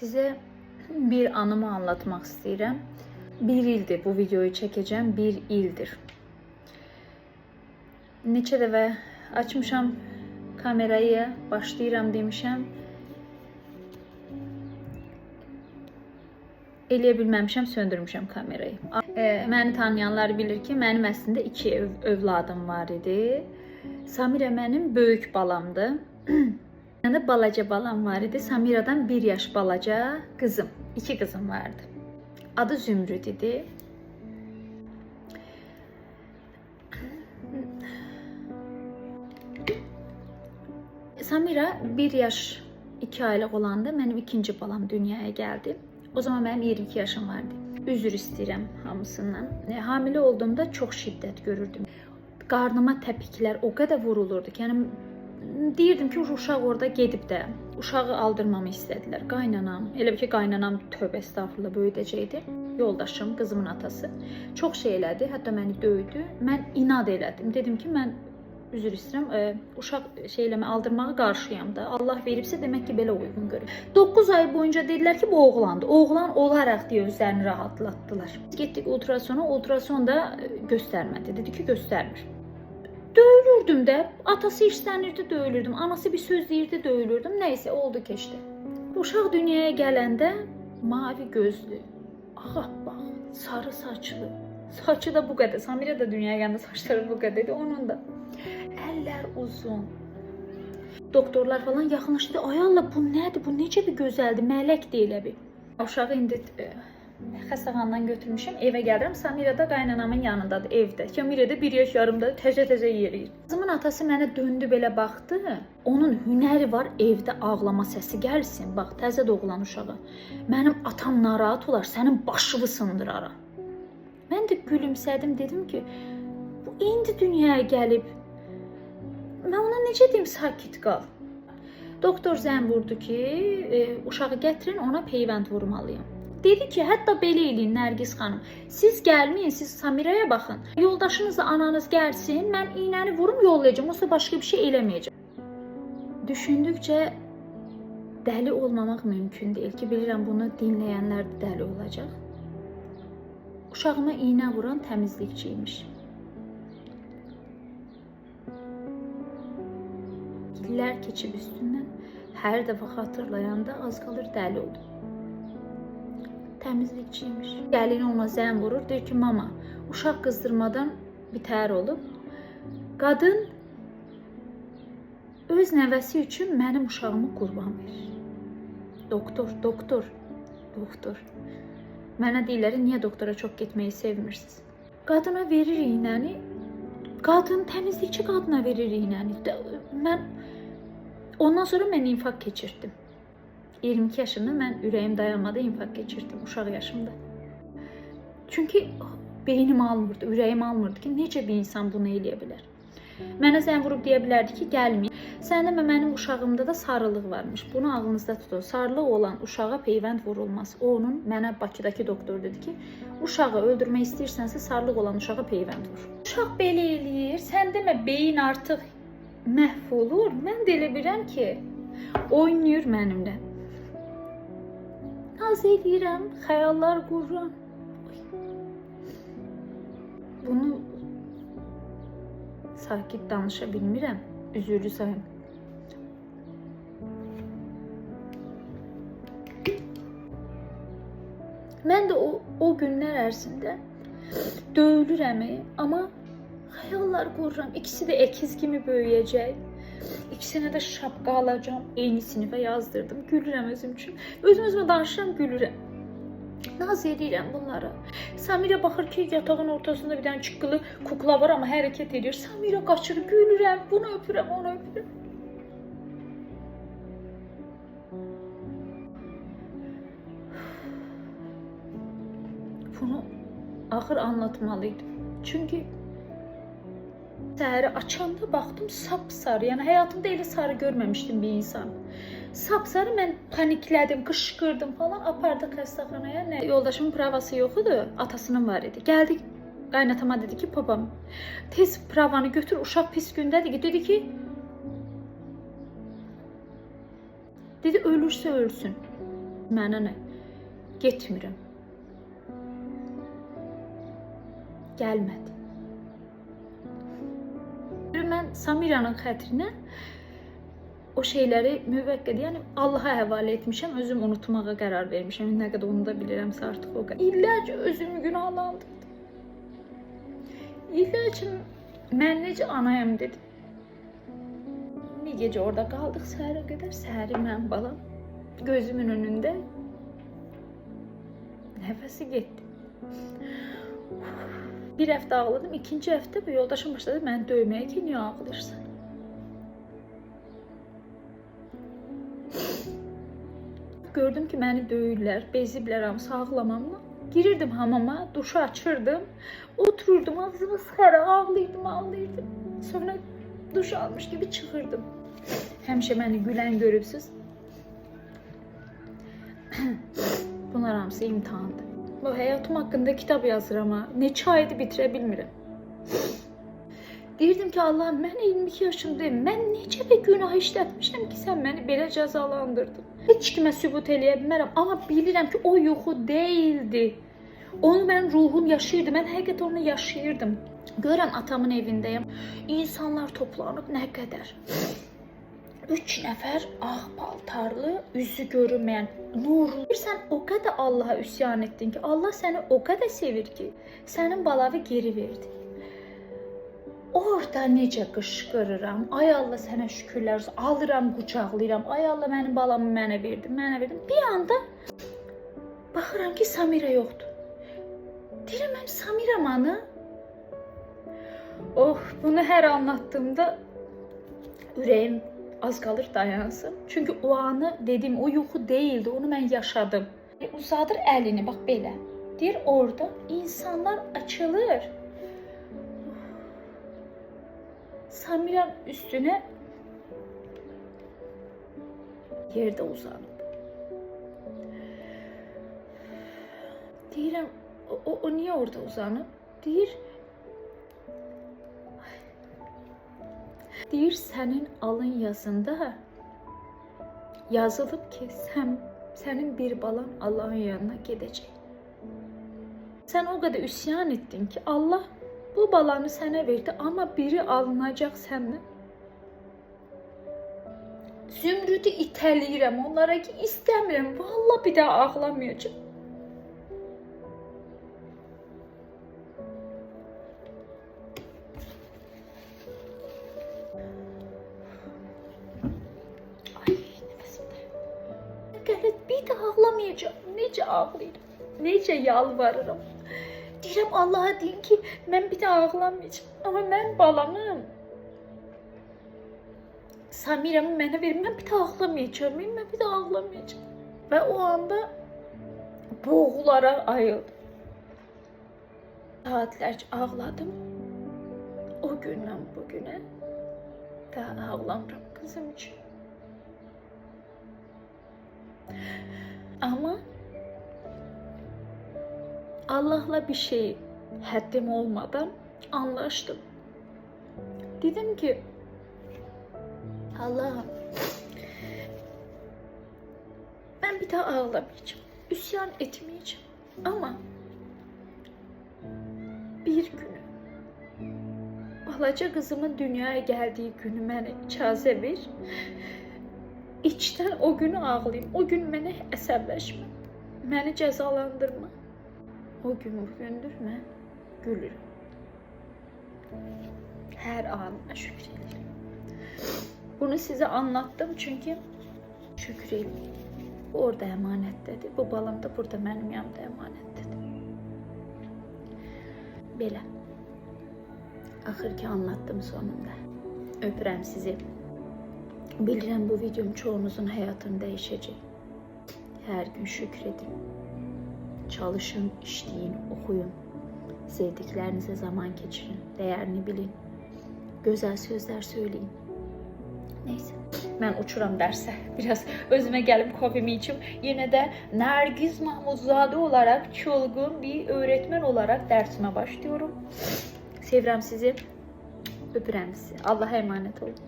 Size bir anımı anlatmak istedim. Bir ildir bu videoyu çekeceğim. Bir ildir. Neçə dəfə açmışam kamerayı, başlayıram demişəm. Eləyə bilməmişəm, söndürmüşəm kamerayı. Məni tanıyanlar bilir ki, mənim əslində 2 övladım var idi. Samira mənim böyük balamdı. Məndə balaca balam var idi. Samiradan 1 yaş balaca qızım, 2 qızım vardı. Adı Zümrüd idi. Samira 1 yaş 2 aylıq olanda mənim ikinci balam dünyaya gəldi. O zaman mənim 22 yaşım vardı. Üzr istəyirəm hamısından. Hamilə olduğumda çox şiddət görürdüm. Qarnıma təpiklər o qədər vurulurdu ki, yəni deyirdim ki, uşaq orada gedib də uşağı aldırmamı istədilər. Qaynanam, elə bir ki, qaynanam tövbə estağfurullah böyüdəcəkdi. Yoldaşım, qızımın atası çox şey elədi, hətta məni döydü. Mən inad elədim. Dedim ki, mən üzr istəyirəm, uşaq şey eləmə, aldırmağa qarşıyam da. Allah veribsə demək ki, belə uyğun görür. 9 ay boyunca dedilər ki, bu oğlandı. Oğlan olaraq deyə özlərini rahatlatdılar. Getdik ultrasona, ultrason da göstərmədi. Dedi ki, göstərmir. Döyülürdüm də. Atası işlənirdi, döyülürdüm. Anası bir söz deyirdi, döyülürdüm. Nəysə, oldu keçdi. Uşaq dünyaya gələndə mavi gözlü, ağappaq, sarı saçlı. Saçı da bu qədər. Samira da dünyaya gələndə saçları bu qədər idi. Onun da. Əllər uzun. Doktorlar falan yaxınlaşdı. Ay Allah, bu nədir? Bu necə bir gözəldir? Mələkdir elə bir. Uşağı indi xəstəxanadan götürmüşəm. Evə gəlirəm. Samira da qaynanamın yanındadır evdə. Samira da 1 yaş yarımda təzə yeriyir. Qızımın atası mənə döndü belə baxdı. Onun hünəri var, evdə ağlama səsi gəlsin. Bax, təzə doğulan uşağa. Mənim atam narahat olar, sənin başını sındıraram. Mən də gülümsədim, dedim ki, bu indi dünyaya gəlib. Mən ona necə deyim, sakit qal. Doktor zəng vurdu ki, uşağı gətirin, ona peyvənd vurmalıyım. Dedi ki, hətta belə eləyin Nərgiz xanım. Siz gəlməyin, siz Samiraya baxın. Yoldaşınızla ananız gəlsin, mən iynəni vurum, yollayacağım. Olsa başqa bir şey eləməyəcəm. Düşündükcə dəli olmamaq mümkün deyil ki, bilirəm bunu dinləyənlər də dəli olacaq. Uşağıma iynə vuran təmizlikçiymiş. İllər keçib üstündən, hər dəfə xatırlayanda az qalır dəli oldu. Təmizlikçiymiş. Gəlini ona zəng vurur, deyir ki, mama, uşaq qızdırmadan bitər olub. Qadın öz nəvəsi üçün mənim uşağımı qurban verir. Doktor. Mənə deyirlər, niyə doktora çox getməyi sevmirsiniz? Qadına verir iynəni, təmizlikçi qadına verir iynəni. Ondan sonra mən infarkt keçirdim. 22 yaşımda mən ürəyim dayanmadı, infarkt keçirdim uşaq yaşımda. Çünki beynim almırdı, ürəyim almırdı ki, necə bir insan bunu eləyə bilər. Mənə zəng vurub deyə bilərdi ki, gəlməyin. Sən demə, mənim uşağımda da sarılıq varmış. Bunu ağlınızda tutun. Sarılıq olan uşağa peyvənd vurulmaz. Onun, mənə Bakıdakı doktor dedi ki, uşağı öldürmək istəyirsənsə sarılıq olan uşağa peyvənd vur. Uşaq belə eləyir, sən demə, beyin artıq məhv olur. Mən də elə bilirəm ki, oynayır mənimlə. Naz eləyirəm, xəyallar qururam. Bunu sakit danışa bilmirəm, üzürlü sayım. Mən də o günlər ərzində döyülürəm, amma xəyallar qururam. İkisi də əkiz kimi böyüyəcək. İkisinə də şapka alacağım. Eyni sinifə yazdırdım. Gülürəm özüm üçün. Özümüzlə danışıram, gülürəm. Naz edirəm bunlara. Samira baxır ki, yatağın ortasında bir dənə çıqqılı kukla var, amma hərəkət edir. Samira qaçır, gülürəm. Bunu öpürəm, onu öpürəm. Bunu axır anlatmalıydım. Çünki səhəri açanda baxdım sapsarı. Yəni həyatımda elə sarı görməmişdim bir insan. Sapsarı, mən paniklədim, qışqırdım falan, apardıq xəstəxanaya. Yoldaşımın pravası yox idi, atasının var idi. Gəldik, qaynatama dedi ki, babam, tez pravanı götür, uşaq pis gündədir ki, dedi ki, dedi ölürsə ölsün. Mənə nə? Getmirəm. Gəlmədi. Mən Samiranın xətrinə o şeyləri müvəqqəti, yəni Allaha həvalə etmişəm, özüm unutmağa qərar vermişəm. Nə qədər onu da bilirəmsə artıq o qədər. İllərcə özümü günahlandırdım. İllərcə mən necə anayam dedim. Bir gecə orada qaldıq səhərə qədər. Səhəri mən balam gözümün önündə nəfəsi getdi. Bir həftə ağladım. İkinci həftə bu yoldaşım başladı məni döyməyə ki, niyə ağlayırsan? Gördüm ki, məni döyürlər, beziblər, hamısı ağlamamla. Girirdim hamama, duşu açırdım, otururdum, ağzımı sıxaraq ağlayırdım. Sonra duş almış gibi çıxırdım. Həmişə məni gülən görübsüz. Bunlar hamısı imtihandır. Bu həyatım haqqında kitab yazıram ha. Neçə aydı bitirə bilmirəm. Deyirdim ki, Allah, mən 22 yaşındayım. Mən necə bir günah işlətmişəm ki, sən məni belə cəzalandırdın. Heç kimə sübut eləyə bilmərəm, amma bilirəm ki, o yuxu deyildi. Onu mən ruhum yaşayırdı, mən həqiqət onu yaşayırdım. Görəm atamın evindəyim. İnsanlar toplanıb nə qədər. 3 nəfər ağ paltarlı, üzü görünməyən, nurlu. Sən o qədər Allaha üsyan etdin ki, Allah səni o qədər sevir ki, sənin balavı geri verdi. Orada necə qışqırıram, ay Allah sənə şükürlər olsun, alıram, qucaqlayıram, ay Allah mənim balamı mənə verdin. Bir anda baxıram ki, Samira yoxdur. Deyirəm, mən Samiram ana. Oh, bunu hər anlattığımda ürəyim az qalır dayansın. Çünki o anı dedim, o yuxu değildi, onu mən yaşadım. Uzadır əlini, bax belə. Deyir, orada insanlar açılır. Samiran üstüne yerde uzanıb. Deyirəm, o niye orada uzanıb? Deyir, sənin alın yazında yazılıb ki, sənin bir balan Allahın yanına gedəcək. Sən o qədər üsyan etdin ki, Allah bu balanı sənə verdi, amma biri alınacaq səndən. Zümrüdü itəliyirəm onlara ki, istəmirəm, vallahi bir daha ağlamayacağım. Bir daha ağlamayacağım. Necə ağlayırım, necə yalvarırım. Deyirəm Allah'a deyin ki, mən bir daha ağlamayacağım. Amma mən balamım. Samiramı mənə verin, mən bir daha ağlamayacağım. Mən bir daha ağlamayacağım. Və o anda boğularaq ayıldım. Saatlərcə ağladım. O gündən bugünə daha ağlamıram kızım için. Ama Allah'la bir şey haddim olmadan anlaştım. Dedim ki Allah'ım ben bir daha ağlamayacağım, üsyan etmeyeceğim ama bir günü balaca kızımın dünyaya geldiği günü mənə icazə ver. İçdən o günü ağlayayım, o gün mənə əsəbləşmə, məni cəzalandırma. O gün bugündür, mən gülürüm. Hər anına şükür edirəm. Bunu sizə anlattım çünki şükür edirəm. Bu orada əmanətdədir, bu balam da burada mənim yanımda əmanətdədir. Belə. Axır ki anlattım sonunda. Öpürəm sizi. Bilirəm bu videom çoğunuzun həyatını dəyişəcək. Hər gün şükür edin. Çalışın, işləyin, oxuyun. Sevdiklərinizə zaman keçirin, dəyərini bilin. Gözəl sözlər söyləyin. Neyse, mən uçuram dərsə. Biraz özümə gəlib kofemi içim. Yenə də Nərgiz Mahmudzadə olarak, çılgın bir öğretmen olarak dərsime başlıyorum. Sevirəm sizi. Öpürəm sizi. Allah'a emanet olun.